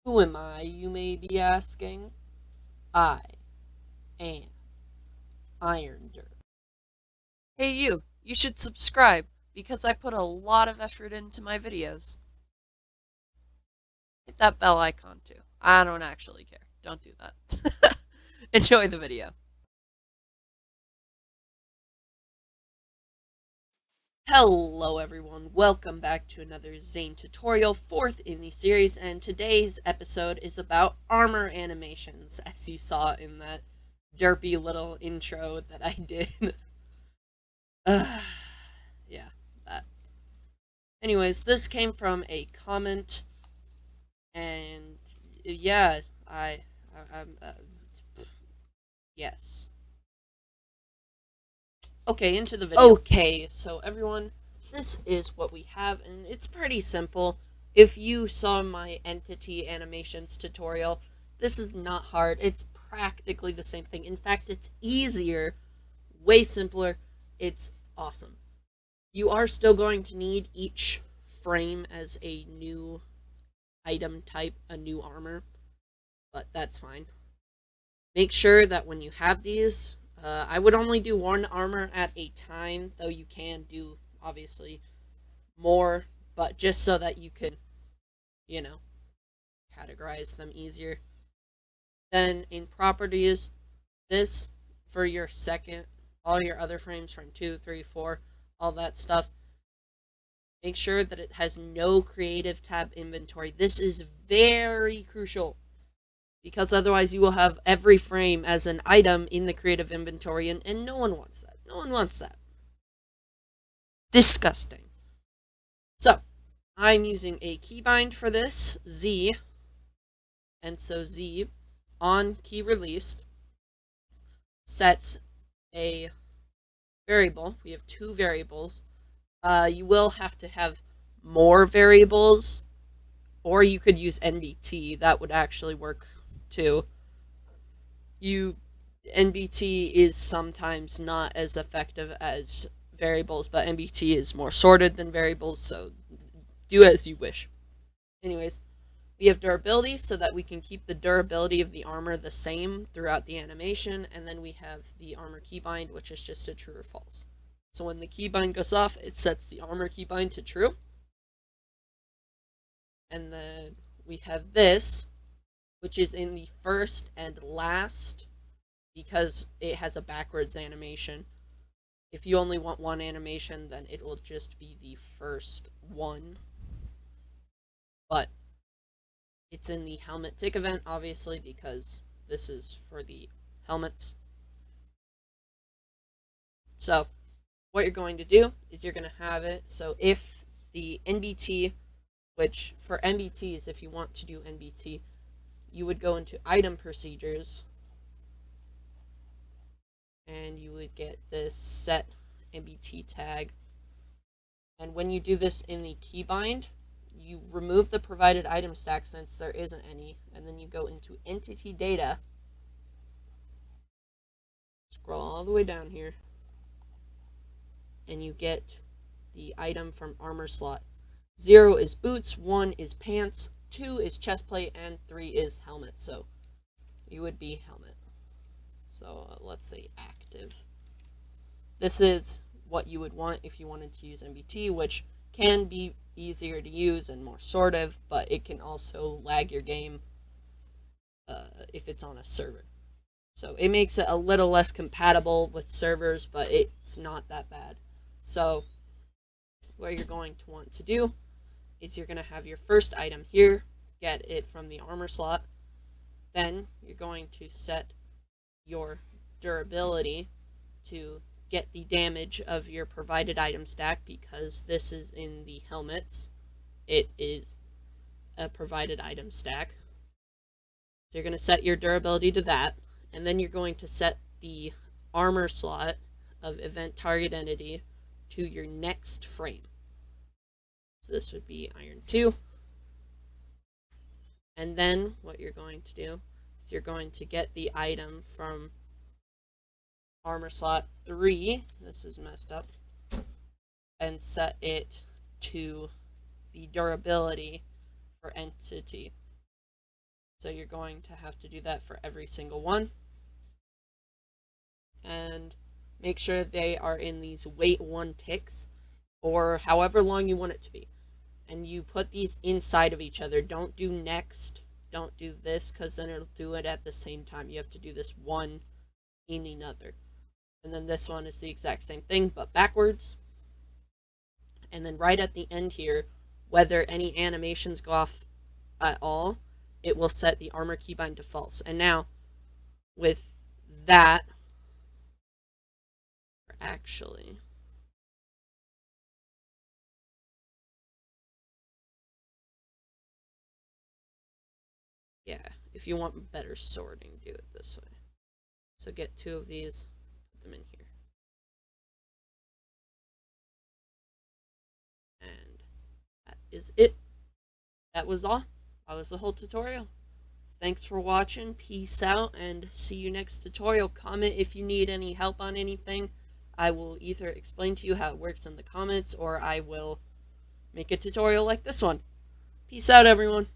Who am I, you may be asking? I am Irondir. Hey you should subscribe because I put a lot of effort into my videos. Hit that bell icon too. I don't actually care. Don't do that. Enjoy the video. Hello everyone, welcome back to another Zane tutorial, fourth in the series, and today's episode is about armor animations, as you saw in that derpy little intro that I did. Yeah, that. Anyways, this came from a comment, and yeah, yes. Okay, into the video. Okay, so everyone, this is what we have, and it's pretty simple. If you saw my entity animations tutorial, this is not hard. It's practically the same thing. In fact, it's easier, way simpler. It's awesome. You are still going to need each frame as a new item type, a new armor, but that's fine. Make sure that when you have these, I would only do one armor at a time, though you can do, obviously, more, but just so that you can, you know, categorize them easier. Then in properties, this for your second, all your other frames, frame 2, 3, 4, all that stuff. Make sure that it has no creative tab inventory. This is very crucial, because otherwise you will have every frame as an item in the creative inventory, and no one wants that. No one wants that. Disgusting. So, I'm using a keybind for this, Z, and so Z, on key released, sets a variable. We have two variables. You will have to have more variables, or you could use NBT. That would actually work too. You NBT is sometimes not as effective as variables, but NBT is more sorted than variables, so do as you wish. Anyways, we have durability so that we can keep the durability of the armor the same throughout the animation, and then we have the armor keybind, which is just a true or false. So when the keybind goes off, it sets the armor keybind to true. And then we have this, which is in the first and last, because it has a backwards animation. If you only want one animation, then it will just be the first one. But it's in the helmet tick event, obviously, because this is for the helmets. So, what you're going to do is you're going to have it. So, if the NBT, which for NBTs, if you want to do NBT, you would go into item procedures, and you would get this set NBT tag. And when you do this in the keybind, you remove the provided item stack since there isn't any, and then you go into entity data, scroll all the way down here, and you get the item from armor slot. 0 is boots, 1 is pants, 2 is chestplate, and 3 is helmet. So you would be helmet. So let's say active. This is what you would want if you wanted to use NBT, which can be easier to use and more sortive, but it can also lag your game if it's on a server. So it makes it a little less compatible with servers, but it's not that bad. So what you're going to want to do is you're going to have your first item here, get it from the armor slot. Then you're going to set your durability to get the damage of your provided item stack, because this is in the helmets. It is a provided item stack. So you're going to set your durability to that, and then you're going to set the armor slot of event target entity to your next frame. So this would be Iron 2. And then what you're going to do is you're going to get the item from armor slot 3, this is messed up, and set it to the durability for entity. So you're going to have to do that for every single one. And make sure they are in these wait 1 ticks, or however long you want it to be. And you put these inside of each other. Don't do next. Don't do this, because then it'll do it at the same time. You have to do this one in another. And then this one is the exact same thing, but backwards. And then right at the end here, whether any animations go off at all, it will set the armor keybind to false. And now, with that, actually, yeah, if you want better sorting, do it this way. So get 2 of these, put them in here. And that is it. That was all. That was the whole tutorial. Thanks for watching. Peace out, and see you next tutorial. Comment if you need any help on anything. I will either explain to you how it works in the comments, or I will make a tutorial like this one. Peace out, everyone.